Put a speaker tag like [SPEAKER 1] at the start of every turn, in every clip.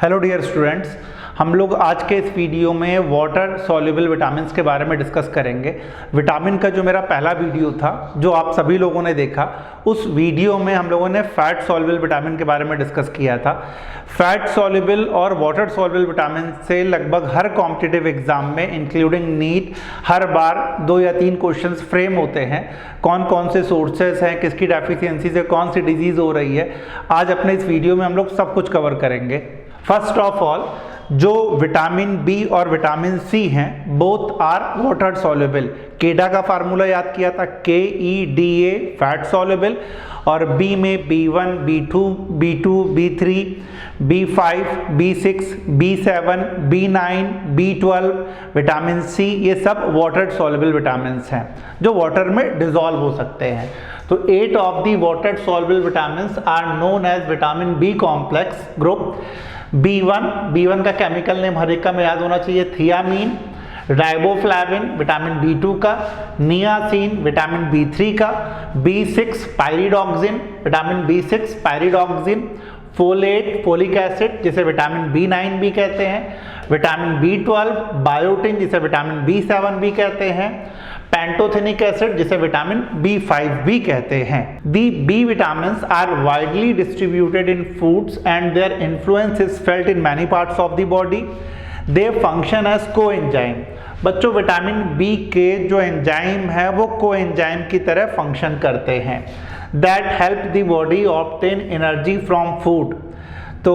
[SPEAKER 1] Hello dear students, हम लोग आज के इस वीडियो में वाटर सॉल्युबल विटामिन्स के बारे में डिस्कस करेंगे। विटामिन का जो मेरा पहला वीडियो था जो आप सभी लोगों ने देखा, उस वीडियो में हम लोगों ने फैट सॉल्युबल विटामिन के बारे में डिस्कस किया था। फैट सॉल्युबल और वाटर सॉल्युबल विटामिन से लगभग हर कॉम्पिटिटिव एग्जाम में इंक्लूडिंग नीट हर बार 2 या 3 क्वेश्चंस फ्रेम होते हैं। कौन कौन से सोर्सेस हैं, किसकी डेफिशिएंसी से कौन सी डिजीज हो रही है, आज अपने इस वीडियो में हम लोग सब कुछ कवर करेंगे। फर्स्ट ऑफ ऑल, जो विटामिन बी और विटामिन सी हैं बोथ आर वाटर सॉल्युबल। केडा का फार्मूला याद किया था, KEDA फैट सॉल्युबल, और बी में B1, B2, B3, B5, B6, B7, B9, B12, vitamin C, ये सब वाटर सॉल्युबल विटामिन हैं जो वाटर में डिसॉल्व हो सकते हैं। तो 8 of the water soluble vitamin are known as vitamin B complex group. B1 का केमिकल नेम हर एक का में याद होना चाहिए, थियामीन। राइबोफ्लाविन विटामिन B2 का, नियासिन विटामिन B3 का, B6 pyridoxine vitamin B6 pyridoxine, folate folic acid जिसे विटामिन B9 भी कहते हैं, विटामिन B12 बायोटिन जिसे विटामिन B7 भी कहते हैं, पैंटोथेनिक एसिड जिसे विटामिन B5 भी कहते हैं। The B vitamins are widely distributed in foods and their influence is felt in many parts of the body. They function as coenzyme. बच्चों, vitamin B के जो एंजाइम है वो कोएंजाइम की तरह फंक्शन करते हैं। That help the body obtain energy from food. तो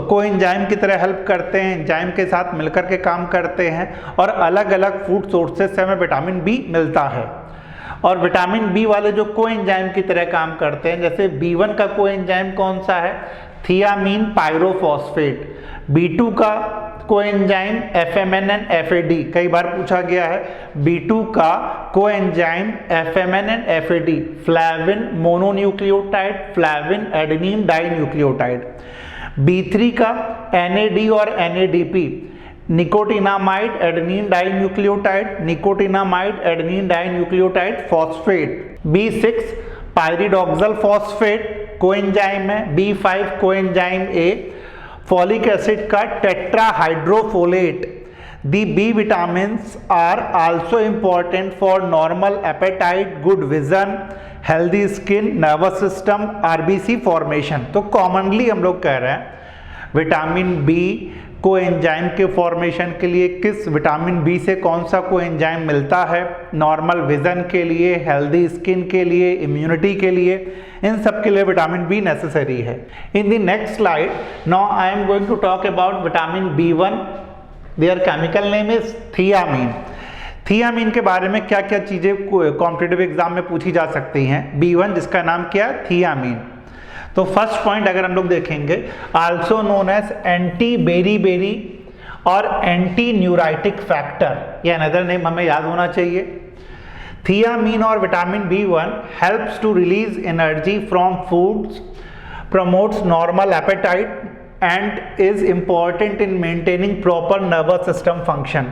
[SPEAKER 1] कोएंजाइम की तरह हेल्प करते हैं, एंजाइम के साथ मिलकर के काम करते हैं, और अलग अलग फूड सोर्सेज से हमें विटामिन बी मिलता है। और विटामिन बी वाले जो कोएंजाइम की तरह काम करते हैं, जैसे B1 का कोएंजाइम कौन सा है, थियामीन पायरोफॉस्फेट। B2 का कोएंजाइम FMN FAD, कई बार पूछा गया है। B2 का coenzyme FMN FAD, flavin mononucleotide, flavin adenine dinucleotide. B3 का NAD और NADP, nicotinamide adenine dinucleotide, nicotinamide adenine dinucleotide phosphate. B6 pyridoxal phosphate coenzyme है। B5 coenzyme A, folic acid का tetrahydrofolate. The B vitamins are also important for normal appetite, good vision, healthy skin, nervous system, RBC formation। तो commonly हम लोग कह रहे हैं vitamin B coenzyme के formation के लिए किस विटामिन बी से कौन सा कोएंजाइम मिलता है, नॉर्मल विजन के लिए, हेल्दी स्किन के लिए, इम्यूनिटी के लिए, इन सब के लिए विटामिन बी नेसेसरी है। In the next slide now I am going to talk about vitamin B1। Their chemical name is thiamine. Thiamine के बारे में क्या क्या चीज़ें कॉम्पिटिटिव एग्जाम में पूछी जा सकती हैं। B1 जिसका नाम क्या है, थियामीन। तो फर्स्ट पॉइंट अगर हम लोग देखेंगे, also known as anti beri और एंटी न्यूराइटिक फैक्टर, ये अनदर नेम हमें याद होना चाहिए। थियामीन और vitamin B1 helps to release energy from foods, promotes normal appetite and is important in maintaining proper nervous system function.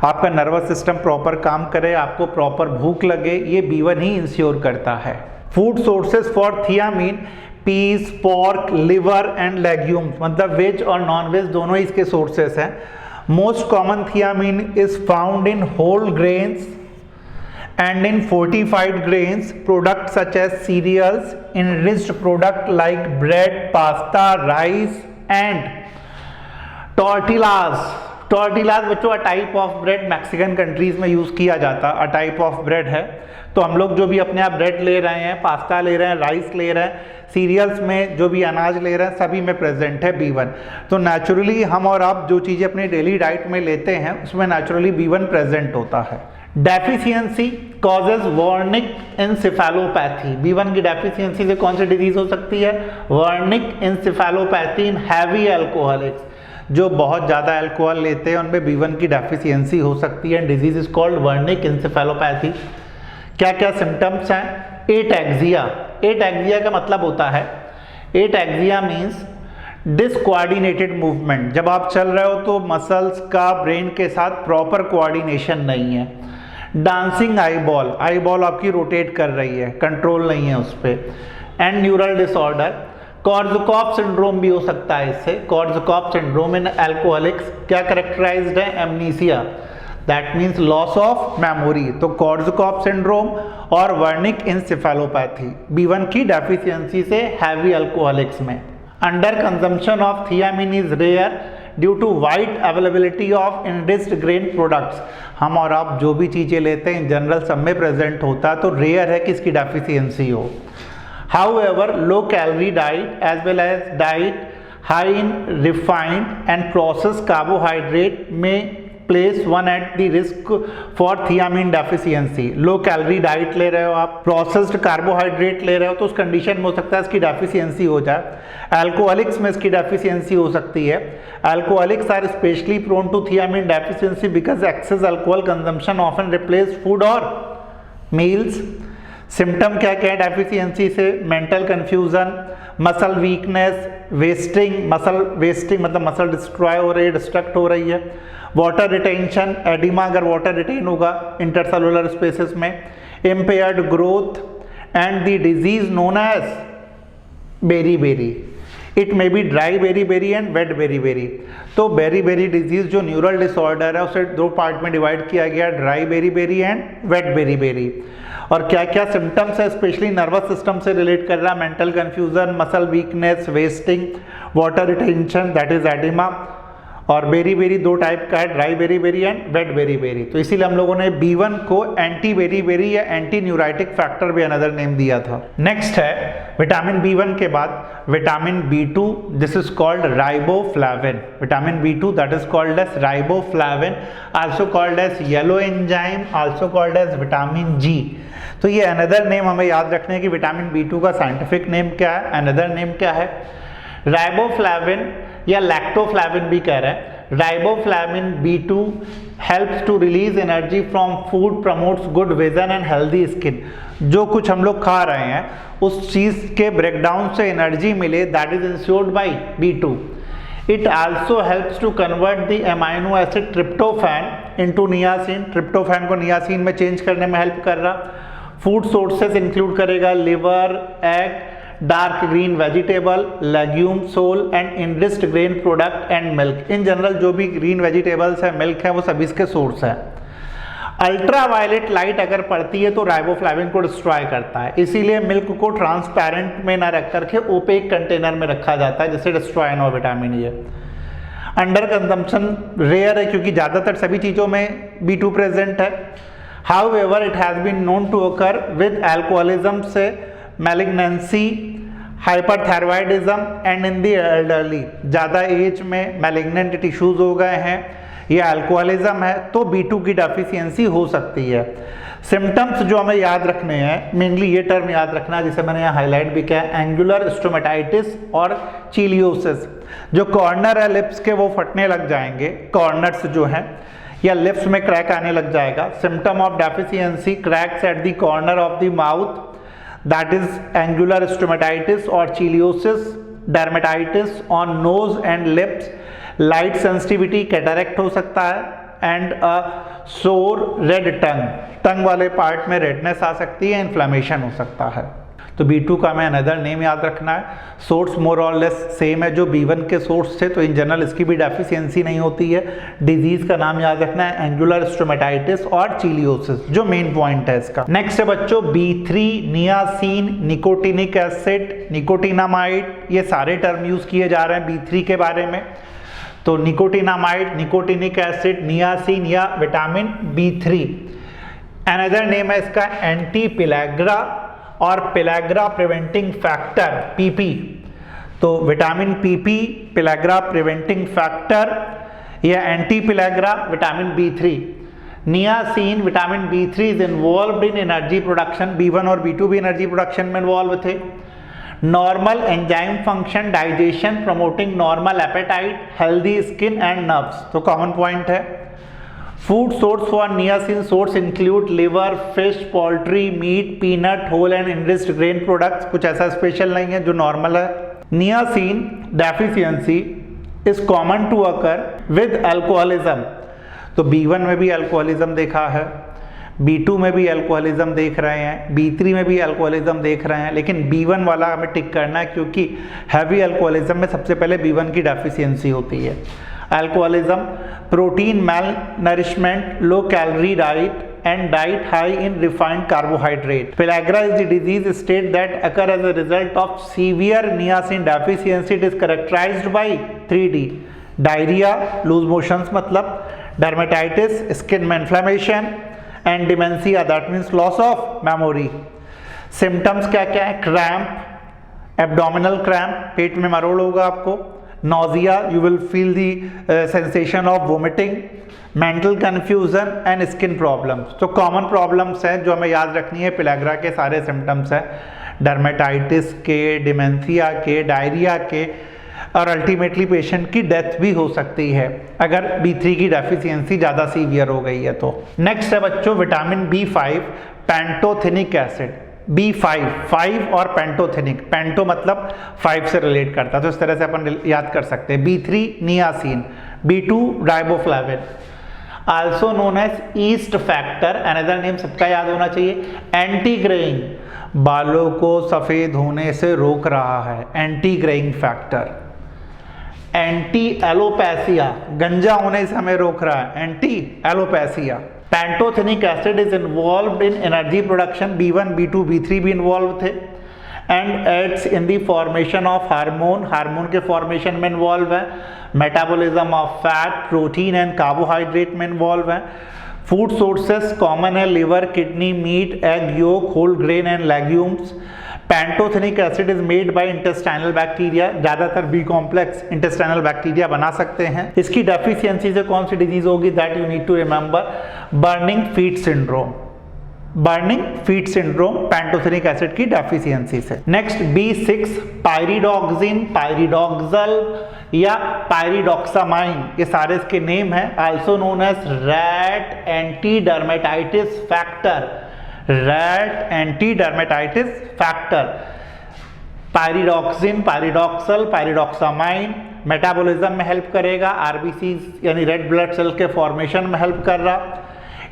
[SPEAKER 1] आपका nervous system proper काम करे, आपको प्रॉपर भूख लगे, ये B1 ही इंश्योर करता है। Food sources for thiamine, peas, pork, liver and legumes, मतलब वेज और नॉन वेज दोनों ही इसके सोर्सेस हैं। Most common thiamine is found in whole grains and in fortified grains, products such as cereals, enriched product like bread, pasta, rice and tortillas। Tortillas बच्चों a type of bread, Mexican countries में use किया जाता a type of bread है। तो हम लोग जो भी अपने आप ब्रेड ले रहे हैं, पास्ता ले रहे हैं, राइस ले रहे हैं, सीरियल्स में जो भी अनाज ले रहे हैं, सभी में प्रेजेंट है B1। तो नेचुरली हम और आप जो चीज़ें अपनी डेली डाइट में लेते हैं उसमें नेचुरली B1 प्रेजेंट होता है। Deficiency causes Wernicke encephalopathy. B1 की डेफिशिएंसी से कौन सी डिजीज हो सकती है, Wernicke encephalopathy in heavy alcoholics. जो बहुत ज़्यादा अल्कोहल लेते हैं उनमें B1 की डेफिशिएंसी हो सकती है। Disease is called Wernicke encephalopathy. क्या क्या सिम्टम्स हैं, एटैक्सिया। एटैक्सिया का मतलब होता है, एटैक्सिया मीन्स डिसकोऑर्डिनेटेड मूवमेंट। जब आप चल रहे हो तो मसल्स का ब्रेन के साथ प्रॉपर कोऑर्डिनेशन नहीं है। डांसिंग आईबॉल, आईबॉल आपकी रोटेट कर रही है, कंट्रोल नहीं है उस पर। And neural disorder, Korsakoff syndrome भी हो सकता है इससे। कॉर्सकॉफ सिंड्रोम इन अल्कोहलिक्स क्या कैरेक्टराइज्ड है? Amnesia, that means loss of memory. तो कॉर्सकॉफ सिंड्रोम और वर्निक इंसेफेलोपैथी B1 की डेफिशिएंसी से हैवी अल्कोहलिक्स में। Under consumption of thiamine is rare due to wide availability of enriched grain products. हम और आप जो भी चीज़ें लेते हैं इन जनरल सब में प्रेजेंट होता है, तो रेयर है कि इसकी डेफिशिएंसी हो। However, low calorie diet as well as diet high in refined and processed carbohydrate may place one at the risk for thiamine deficiency। Low calorie diet ले रहे हो आप, प्रोसेस्ड कार्बोहाइड्रेट ले रहे हो, तो उस कंडीशन में हो सकता है इसकी डेफिशिएंसी हो जाए। अल्कोहलिक्स में इसकी डेफिशिएंसी हो सकती है। Alcoholics are specially prone to thiamine deficiency because excess alcohol consumption often replace food और मील्स। सिम्टम क्या क्या है डेफिशिएंसी से? Mental confusion, muscle weakness, wasting, muscle wasting मतलब मसल डिस्ट्रॉय हो रही है, डिस्ट्रक्ट हो रही है। वाटर रिटेंशन, एडिमा अगर वाटर रिटेन होगा इंटरसेलुलर स्पेसेस में। Impaired growth and the disease known as beriberi. It may be dry beriberi and wet beriberi. तो बेरी-बेरी डिजीज जो न्यूरल डिसऑर्डर है उसे दो पार्ट में डिवाइड किया गया, dry beriberi and wet beriberi. और क्या क्या सिम्टम्स है स्पेशली नर्वस सिस्टम से रिलेट कर रहा है? Mental confusion, muscle weakness, wasting, water retention that is edema. और बेरी बेरी दो टाइप का है, dry beriberi and wet beriberi. तो इसीलिए हम लोगों ने B1 को एंटी बेरी बेरी या एंटी न्यूराइटिक फैक्टर भी अनदर नेम दिया था। नेक्स्ट है विटामिन B1 के बाद vitamin B2, this is called riboflavin. Vitamin B2 that is called as riboflavin, also called as yellow enzyme, also called as vitamin G। तो ये another name हमें याद रखने हैं कि विटामिन B2 का साइंटिफिक नेम क्या है, अनदर नेम क्या है। राइबोफ्लाविन या लैक्टोफ्लाविन भी कह रहे हैं। Riboflavin B2 helps to release energy from food, promotes good vision and healthy skin. जो कुछ हम लोग खा रहे हैं उस चीज के ब्रेकडाउन से एनर्जी मिले, that is ensured by B2। It also helps to convert the amino acid tryptophan into niacin। Tryptophan को नियासिन में चेंज करने में हेल्प कर रहा। फूड सोर्सेज इंक्लूड करेगा liver, egg, dark green vegetable, legume, sole and enriched grain product and milk. In general जो भी green vegetables है, मिल्क है, वो सभी इसके सोर्स है। अल्ट्रावायलेट लाइट अगर पड़ती है तो राइबोफ्लाविन को डिस्ट्रॉय करता है, इसीलिए मिल्क को ट्रांसपेरेंट में ना रख करके ओपेक कंटेनर में रखा जाता है जिससे डिस्ट्रॉय ना हो विटामिन ये। अंडर कंजम्पशन रेयर है क्योंकि ज़्यादातर सभी चीज़ों में B2 प्रेजेंट है। However, it has been known to occur with alcoholism से malignancy, hyperthyroidism and in the elderly। ज़्यादा एज में malignant tissues हो गए हैं या अल्कोहलिज्म है तो B2 की डेफिशिएंसी हो सकती है। सिम्टम्स जो हमें याद रखने हैं, मेनली ये टर्म याद रखना है जिसे मैंने यहाँ हाईलाइट भी किया है, एंगुलर स्टोमेटाइटिस और चिलियोसिस। जो कॉर्नर है लिप्स के वो फटने लग जाएंगे, कॉर्नर्स जो हैं, या लिप्स में क्रैक आने लग जाएगा। Symptom of deficiency, cracks at the corner of the mouth, that is angular stomatitis और cheilosis. Dermatitis on nose and lips, light sensitivity, cataract हो सकता है, एंड अ सोर रेड टंग, टंग वाले पार्ट में रेडनेस आ सकती है, इन्फ्लेमेशन हो सकता है। तो B2 का हमें अनदर नेम याद रखना है। सोर्स मोर और लेस सेम है जो B1 के सोर्स थे, तो इन जनरल इसकी भी डेफिशिएंसी नहीं होती है। डिजीज का नाम याद रखना है एंगुलर स्टोमेटाइटिस और चिलियोसिस, जो मेन पॉइंट है इसका। नेक्स्ट है बच्चों B3, niacin, nicotinic acid, nicotinamide, ये सारे टर्म यूज किए जा रहे हैं B3 के बारे में। तो निकोटिनामाइड, निकोटिनिक एसिड, नियासिन या विटामिन B3। अनदर नेम है इसका एंटी पिलैग्रा और पिलैग्रा प्रिवेंटिंग फैक्टर PP। तो vitamin PP pellagra preventing factor या anti pellagra vitamin B3। Niacin vitamin B3 is involved in energy production. B1 और B2 भी energy production में involve थे। Normal enzyme function, digestion, promoting normal appetite, healthy skin and nerves, तो common point है। Food source for niacin source include liver, fish, poultry, meat, peanut, whole and enriched grain products. कुछ ऐसा special नहीं है जो normal है। Niacin deficiency is common to occur with alcoholism. तो B1 में भी अल्कोहलिज्म देखा है, B2 में भी अल्कोहलिज्म देख रहे हैं, B3 में भी अल्कोहलिज्म देख रहे हैं, लेकिन B1 वाला हमें टिक करना है क्योंकि हैवी अल्कोहलिज्म में सबसे पहले B1 की डेफिशिएंसी होती है। Alcoholism, protein malnourishment, low calorie diet and diet high in refined carbohydrate. Pellagra is the disease state that occur as a result of severe niacin deficiency. It is characterized by 3D: diarrhea, loose motions मतलब, dermatitis, skin inflammation and dementia, that means loss of memory. Symptoms क्या क्या है? Cramp, abdominal cramp, पेट में मरोड़ होगा आपको, nausea, you will feel the sensation of vomiting, mental confusion and skin problems. तो common problems हैं जो हमें याद रखनी है, पेलाग्रा के सारे सिम्टम्स हैं, डर्मेटाइटिस के, डिमेंशिया के, डायरिया के, और अल्टीमेटली पेशेंट की डेथ भी हो सकती है अगर B3 की डेफिशिएंसी ज़्यादा सीवियर हो गई है तो। नेक्स्ट है बच्चों vitamin B5 pantothenic acid. B5 5 और पैंटोथेनिक, पैंटो मतलब 5 से रिलेट करता है, तो इस तरह से अपन याद कर सकते हैं। B3 niacin, B2 riboflavin, also known as yeast factor, another name सबका याद होना चाहिए, एंटी ग्रेइंग, बालों को सफेद होने से रोक रहा है, anti greying factor. Anti alopecia, गंजा होने से हमें रोक रहा है, anti alopecia. Pantothenic acid is involved in energy production, B1 B2 B3 भी इन्वॉल्व थे, and aids in the formation of hormone, hormone के फॉर्मेशन में इन्वॉल्व है, metabolism of fat, protein and carbohydrate में इन्वॉल्व है। फूड सोर्सेस कॉमन है, liver, kidney, meat, egg yolk, whole grain and legumes. Pantothenic acid is made by intestinal bacteria, ज्यादातर B complex intestinal bacteria बना सकते हैं। इसकी deficiency से कौन सी डिजीज होगी, that you need to remember, burning feet syndrome, burning feet syndrome pantothenic acid की डेफिशिएंसी से। नेक्स्ट B6 पायरिडॉक्सिन, पायरिडॉक्सल या पायरिडॉक्सामाइन, ये सारे इसके नेम है, also known as rat anti dermatitis factor, rat anti dermatitis factor. Pyridoxine, pyridoxal, pyridoxamine metabolism में help करेगा, RBC यानी रेड ब्लड सेल के फॉर्मेशन में हेल्प कर रहा।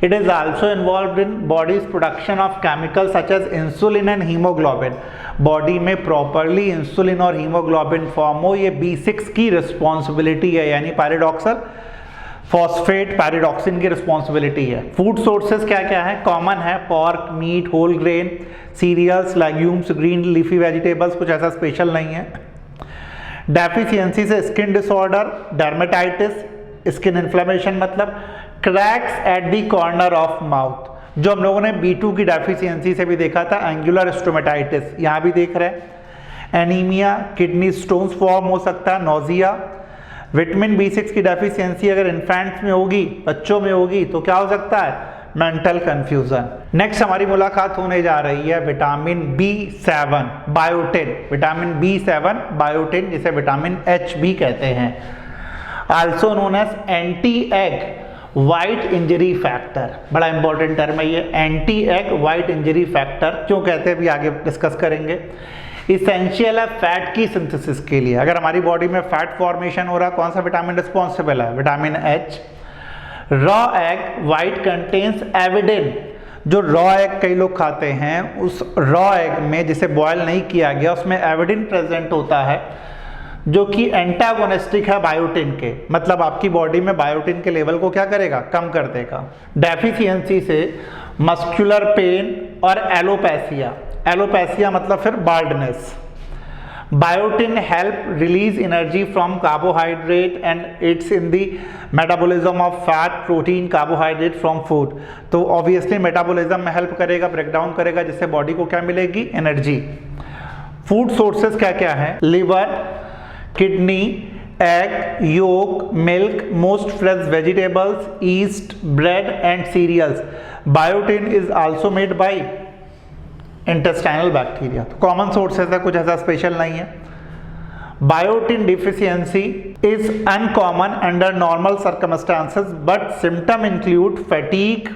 [SPEAKER 1] It is also involved in body's production of chemicals such as insulin and hemoglobin. Body में properly insulin और haemoglobin form हो, ये B6 की रिस्पॉन्सिबिलिटी है, यानी पैरिडॉक्सल फॉस्फेट पैरिडॉक्सिन की रिस्पॉन्सिबिलिटी है। फूड सोर्सेज क्या क्या है, कॉमन है, pork, meat, whole grain, cereals, legumes, green leafy vegetables, कुछ ऐसा स्पेशल नहीं है। डेफिशिएंसी से skin disorder, dermatitis, skin inflammation मतलब, cracks at the corner of mouth, जो हम लोगों ने B2 की डेफिशिएंसी से भी देखा था, एंगुलर स्टोमेटाइटिस, यहाँ भी देख रहे हैं। एनीमिया, किडनी स्टोन्स फॉर्म हो सकता है, नोजिया। विटामिन B6 की डेफिशिएंसी अगर इन्फेंट्स में होगी, बच्चों में होगी, तो क्या हो सकता है, मेंटल कंफ्यूजन। नेक्स्ट हमारी मुलाकात होने जा रही है vitamin B7 biotin, vitamin B7 biotin, जिसे विटामिन H भी कहते हैं, also known as anti egg white injury factor, बड़ा इंपॉर्टेंट टर्म है ये, anti egg white injury factor. क्यों कहते हैं भी आगे डिस्कस करेंगे। इसेंशियल है फैट की सिंथेसिस के लिए, अगर हमारी बॉडी में फैट फॉर्मेशन हो रहा है, कौन सा विटामिन रिस्पॉन्सिबल है, vitamin H। Raw egg white contains avidin, जो रॉ एग कई लोग खाते हैं, उस रॉ एग में जिसे बॉयल नहीं किया गया उसमें एविडिन प्रेजेंट होता है, जो कि एंटागोनिस्टिक है बायोटिन के, मतलब आपकी बॉडी में बायोटिन के लेवल को क्या करेगा, कम कर देगा। डेफिशिएंसी से मस्कुलर पेन और एलोपैसिया, एलोपैसिया मतलब फिर baldness. Biotin help release energy from carbohydrate and it's in the metabolism of fat, protein, carbohydrate from food, तो ऑब्वियसली मेटाबॉलिज्म में हेल्प करेगा, ब्रेकडाउन करेगा, जिससे बॉडी को क्या मिलेगी, एनर्जी। फूड सोर्सेज क्या क्या है, liver, kidney, egg yolk, milk, most fresh vegetables, yeast, bread and cereals. Biotin is also made by intestinal bacteria, common sources है, कुछ ऐसा स्पेशल नहीं है। Biotin deficiency is uncommon under normal circumstances, but symptom include fatigue,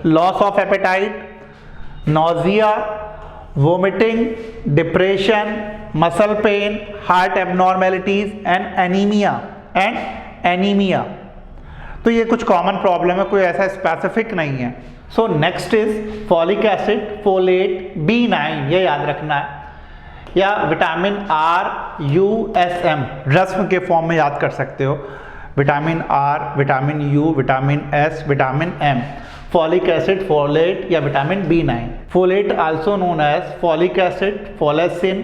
[SPEAKER 1] loss of appetite, nausea, vomiting, depression, muscle pain, heart abnormalities and anemia। तो ये कुछ common problem है, कोई ऐसा स्पेसिफिक नहीं है। So next is folic acid, folate, B9 ये याद रखना है, या विटामिन RUSM रस्म के फॉर्म में याद कर सकते हो, vitamin R, vitamin U, vitamin S, vitamin M, folic acid, folate या vitamin B9। Folate also known as folic acid, folacin,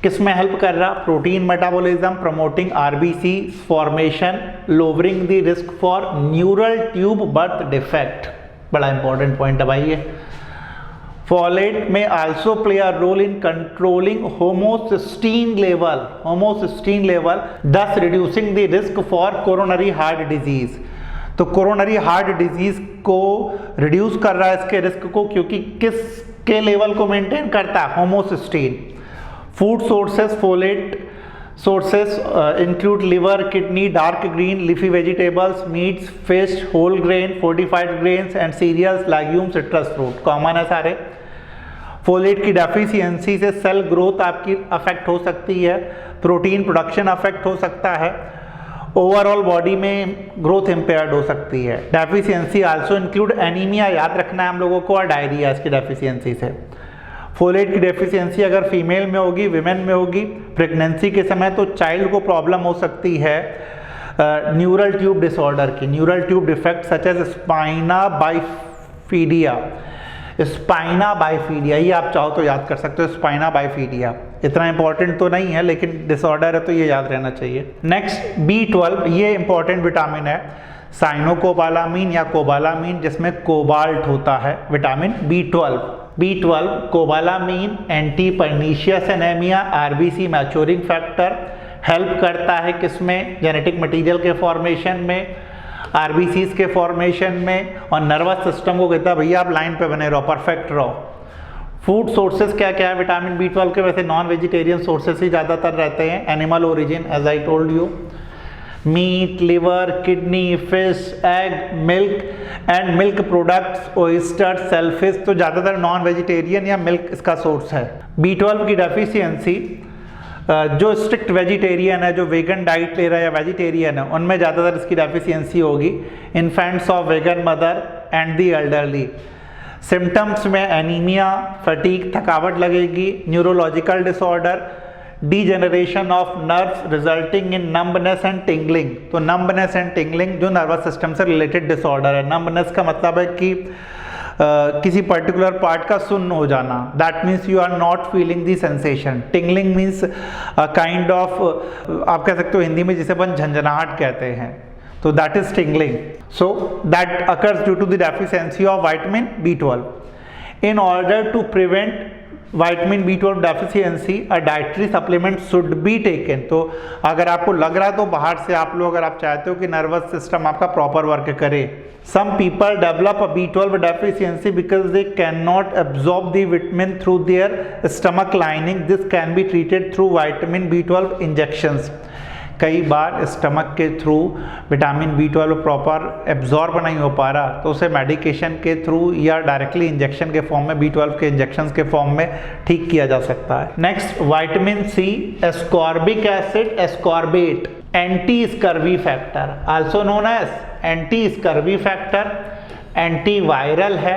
[SPEAKER 1] किस में हेल्प कर रहा? Protein metabolism, promoting RBC formation, lowering the risk for neural tube birth defect. बड़ा important point है भाई ये। Folate में also play a role in controlling homocysteine level, thus reducing the risk for coronary heart disease। तो coronary heart disease को reduce कर रहा है इसके रिस्क को, क्योंकि किसके लेवल को मेंटेन करता है? Homocysteine. Food sources, folate sources include liver, kidney, dark green leafy vegetables, meats, fish, whole grain, fortified grains and cereals, legume, citrus fruit, common है सारे। फोलेट की डेफिशिएंसी से सेल ग्रोथ आपकी अफेक्ट हो सकती है, प्रोटीन प्रोडक्शन अफेक्ट हो सकता है, ओवरऑल बॉडी में ग्रोथ इम्पेयर्ड हो सकती है। डेफिशिएंसी आल्सो इंक्लूड एनीमिया, याद रखना है हम लोगों को, और डायरिया इसकी डेफिशिएंसी से। फोलेट की डेफिशिएंसी अगर फीमेल में होगी, विमेन में होगी प्रेगनेंसी के समय, तो चाइल्ड को प्रॉब्लम हो सकती है न्यूरल ट्यूब डिसऑर्डर की, neural tube defect such as spina bifida, ये आप चाहो तो याद कर सकते हो, स्पाइना बाइफीडिया। इतना इंपॉर्टेंट तो नहीं है लेकिन डिसऑर्डर है तो ये याद रहना चाहिए। नेक्स्ट B12, ये इंपॉर्टेंट विटामिन है, साइनोकोबालामीन या कोबालामीन, जिसमें कोबाल्ट होता है, vitamin B12 cobalamin anti pernicious anaemia, RBC maturing factor, help करता है किसमें? जेनेटिक मटेरियल के फॉर्मेशन में, RBCs के फॉर्मेशन में, और नर्वस सिस्टम को कहता है भैया आप लाइन पे बने रहो, परफेक्ट रहो। फूड सोर्सेज क्या क्या है विटामिन B12 के? वैसे नॉन वेजिटेरियन सोर्सेज ही ज़्यादातर रहते हैं, animal origin as I told you, meat, liver, kidney, fish, egg, milk and milk products, oyster, shellfish, तो ज़्यादातर नॉन वेजिटेरियन या मिल्क इसका सोर्स है। B12 की डेफिशिएंसी जो स्ट्रिक्ट वेजिटेरियन है, जो वेगन डाइट ले रहा है या वेजिटेरियन है, उनमें ज़्यादातर इसकी डेफिशिएंसी होगी। Infants of vegan mother and the elderly. Symptoms में एनीमिया, फटीग, थकावट लगेगी, neurological disorder, degeneration of nerves resulting in numbness and tingling. तो नंबनेस एंड टिंगलिंग जो नर्वस सिस्टम से रिलेटेड डिसऑर्डर है। नंबनेस का मतलब है कि किसी पर्टिकुलर पार्ट का सुन्न हो जाना, that means you are not feeling the sensation. Tingling means kind of, आप कह सकते हो हिंदी में जिसे अपन झंझनाहट कहते हैं, तो that is tingling. So that occurs due to the deficiency of vitamin B12। In order to prevent vitamin B12 deficiency a dietary supplement should be taken. तो अगर आपको लग रहा है तो बाहर से आप लोग, अगर आप चाहते हो कि नर्वस सिस्टम आपका प्रॉपर वर्क करे, some people develop a B12 deficiency because they can not absorb the vitamin through their stomach lining. This can be treated through vitamin B12 injections. कई बार स्टमक के through vitamin B12 proper absorb नहीं हो पा रहा, तो उसे medication के थ्रू या डायरेक्टली इंजेक्शन के फॉर्म में B12 के इंजेक्शंस के फॉर्म में ठीक किया जा सकता है। Next vitamin C, ascorbic acid, ascorbate, anti scurvy factor, also known as anti scurvy factor, anti viral है,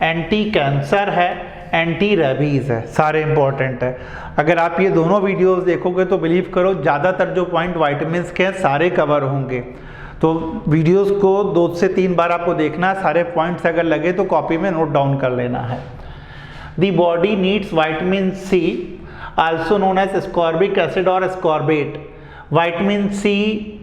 [SPEAKER 1] एंटी कैंसर है, एंटी रेबीज है, सारे इंपॉर्टेंट है। अगर आप ये दोनों वीडियोस देखोगे तो बिलीव करो ज़्यादातर जो पॉइंट विटामिन्स के हैं सारे कवर होंगे। तो वीडियोस को 2 से 3 बार आपको देखना है, सारे पॉइंट्स अगर लगे तो कॉपी में नोट डाउन कर लेना है। The body needs vitamin C, also known as ascorbic acid और ascorbate. Vitamin C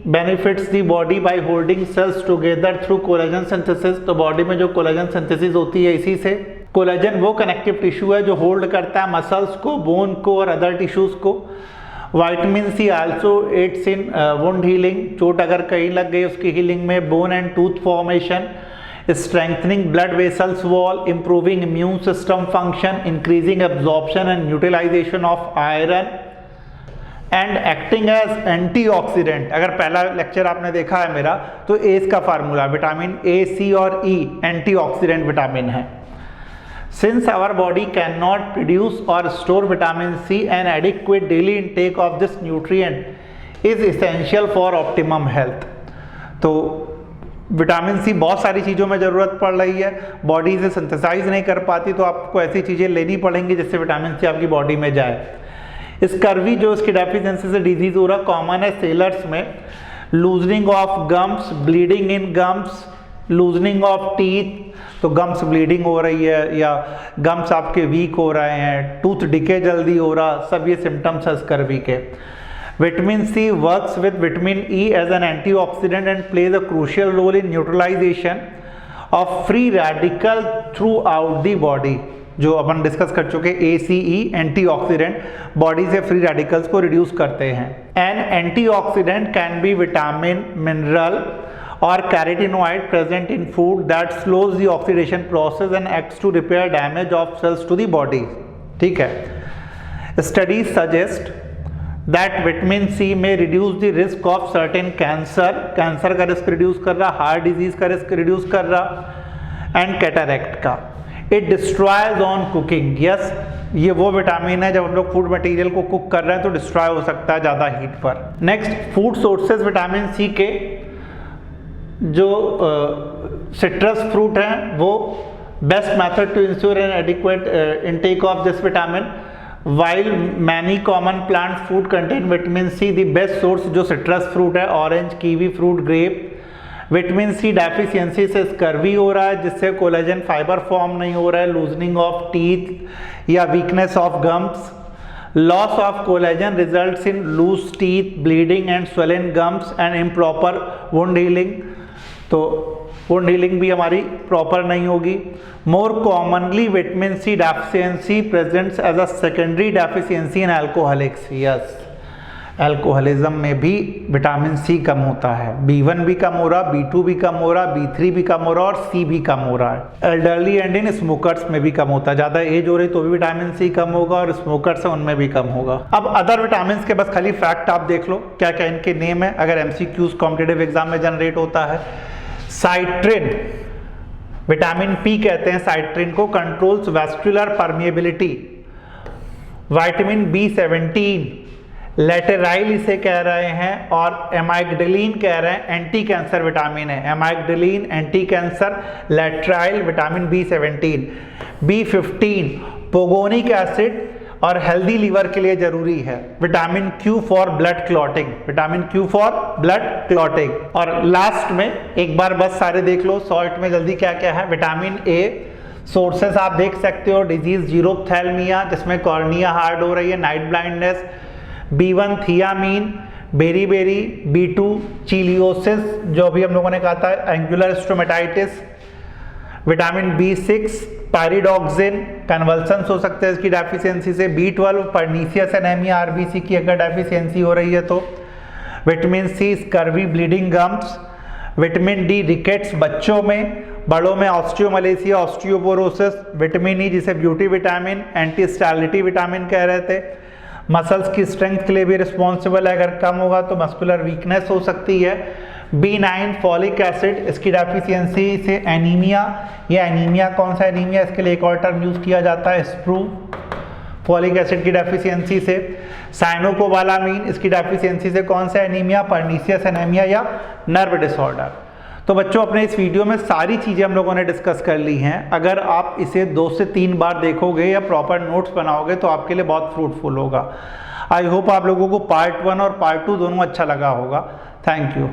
[SPEAKER 1] benefits the body by holding cells together through collagen synthesis. तो बॉडी में जो कोलेजन सिंथेसिस होती है इसी से। कोलेजन वो कनेक्टिव टिश्यू है जो होल्ड करता है मसल्स को, बोन को और अदर टिश्यूज को। विटामिन C आल्सो एड्स इन वुंड हीलिंग, चोट अगर कहीं लग गई उसकी हीलिंग में, bone and tooth formation, strengthening blood vessels wall, improving immune system function, increasing absorption and utilization of iron and acting as antioxidant। अगर पहला लेक्चर आपने देखा है मेरा तो एस का फार्मूला विटामिन A, C और E एंटीऑक्सीडेंट विटामिन है। Since our body cannot produce or store vitamin C, an adequate daily intake of this nutrient is essential for optimum health। तो विटामिन सी बहुत सारी चीज़ों में ज़रूरत पड़ रही है, बॉडी इसे सिंथेसाइज नहीं कर पाती, तो आपको ऐसी चीज़ें लेनी पड़ेंगी जिससे विटामिन सी आपकी बॉडी में जाए। स्कर्वी जो इसकी डेफिशिएंसी से डिजीज़ हो रहा कॉमन है सेलर्स में, loosening of gums, bleeding in gums, loosening of teeth, तो गम्स ब्लीडिंग हो रही है या गम्स आपके वीक हो रहे हैं, टूथ डिके जल्दी हो रहा, सब ये सिम्टम्स है स्कर्वी के। Vitamin C works with vitamin E as an antioxidant and plays a crucial role in neutralization of free radical throughout the body, जो अपन डिस्कस कर चुके ACE एंटीऑक्सीडेंट बॉडी से फ्री रेडिकल्स को reduce करते हैं। An antioxidant can be vitamin, mineral और carotenoid present in food that slows the oxidation process and acts to repair damage of cells to the body. ठीक है। Studies suggest that vitamin C may reduce the risk of certain cancer, cancer का risk reduce कर रहा, heart disease का risk reduce कर रहा, and cataract का। It destroys on cooking, yes ये वो विटामिन है जब हम लोग फूड मटेरियल को कुक कर रहे हैं तो डिस्ट्रॉय हो सकता है ज़्यादा हीट पर। Next, food sources vitamin C के जो सिट्रस फ्रूट हैं वो best method to ensure an adequate intake of this vitamin, while many common plant food contain vitamin C, the best source जो सिट्रस फ्रूट है orange, kiwi fruit, grape. Vitamin C deficiency से scurvy हो रहा है जिससे collagen fibre form नहीं हो रहा है, लूजनिंग ऑफ टीथ या weakness of gums. Loss of collagen results in loose teeth, bleeding and swollen gums and improper wound healing, तो वुंड हीलिंग भी हमारी प्रॉपर नहीं होगी। More commonly vitamin C deficiency presents as a secondary deficiency in alcoholics, yes alcoholism में भी vitamin C कम होता है, B1 भी कम हो रहा, B2 भी कम हो रहा, B3 भी कम हो रहा और C भी कम हो रहा है। एल्डरली एंड इन स्मोकर्स में भी कम होता है, ज़्यादा एज हो रही तो भी विटामिन सी कम होगा और स्मोकर्स है उनमें भी कम होगा। अब अदर विटामिन के बस खाली फैक्ट आप देख लो क्या क्या इनके नेम है, अगर MCQs कॉम्पिटिटिव एग्जाम में जनरेट होता है। साइट्रिन, विटामिन पी कहते हैं साइट्रिन को, controls vascular permeability. Vitamin B17 लेटेराइल इसे कह रहे हैं और एमाइग्डलिन कह रहे हैं, एंटी कैंसर विटामिन है, amygdalin anti cancer, laetrile vitamin B17। B15 pangamic acid और हेल्दी लीवर के लिए जरूरी है। Vitamin Q for blood clotting, vitamin Q for blood clotting. और लास्ट में एक बार बस सारे देख लो सॉल्ट में जल्दी क्या क्या है। विटामिन A सोर्सेस आप देख सकते हो, डिजीज जीरोप्थैल्मिया जिसमें कॉर्निया हार्ड हो रही है, night blindness. B1 thiamine, beriberi. B2 cheilosis जो अभी हम लोगों ने कहा था, angular stomatitis. Vitamin B6 pyridoxine, convulsions हो सकते हैं इसकी डेफिशिएंसी से। B12 पर्नीशियस एनीमिया, RBC की अगर डेफिशिएंसी हो रही है तो। Vitamin C scurvy, bleeding gums. Vitamin D rickets बच्चों में, बड़ों में ऑस्टियोमलेसिया, ऑस्टियोपोरोसिस। विटामिन E जिसे ब्यूटी विटामिन, एंटी स्टैलिटी विटामिन कह रहे थे, मसल्स की स्ट्रेंथ के लिए भी रिस्पॉन्सिबल है, अगर कम होगा तो मस्कुलर वीकनेस हो सकती है। B9 फॉलिक एसिड, इसकी डेफिशिएंसी से एनीमिया, ये एनीमिया कौन सा एनीमिया, इसके लिए एक और टर्म यूज किया जाता है स्प्रू, फॉलिक एसिड की डेफिशिएंसी से। साइनोकोबालामीन, इसकी डेफिशिएंसी से कौन सा एनीमिया, पर्नीशियस एनीमिया या नर्व डिसऑर्डर। तो बच्चों अपने इस वीडियो में सारी चीज़ें हम लोगों ने डिस्कस कर ली हैं, अगर आप इसे 2 से 3 बार देखोगे या प्रॉपर नोट्स बनाओगे तो आपके लिए बहुत फ्रूटफुल होगा। आई होप आप लोगों को पार्ट 1 और पार्ट 2 दोनों अच्छा लगा होगा। Thank you.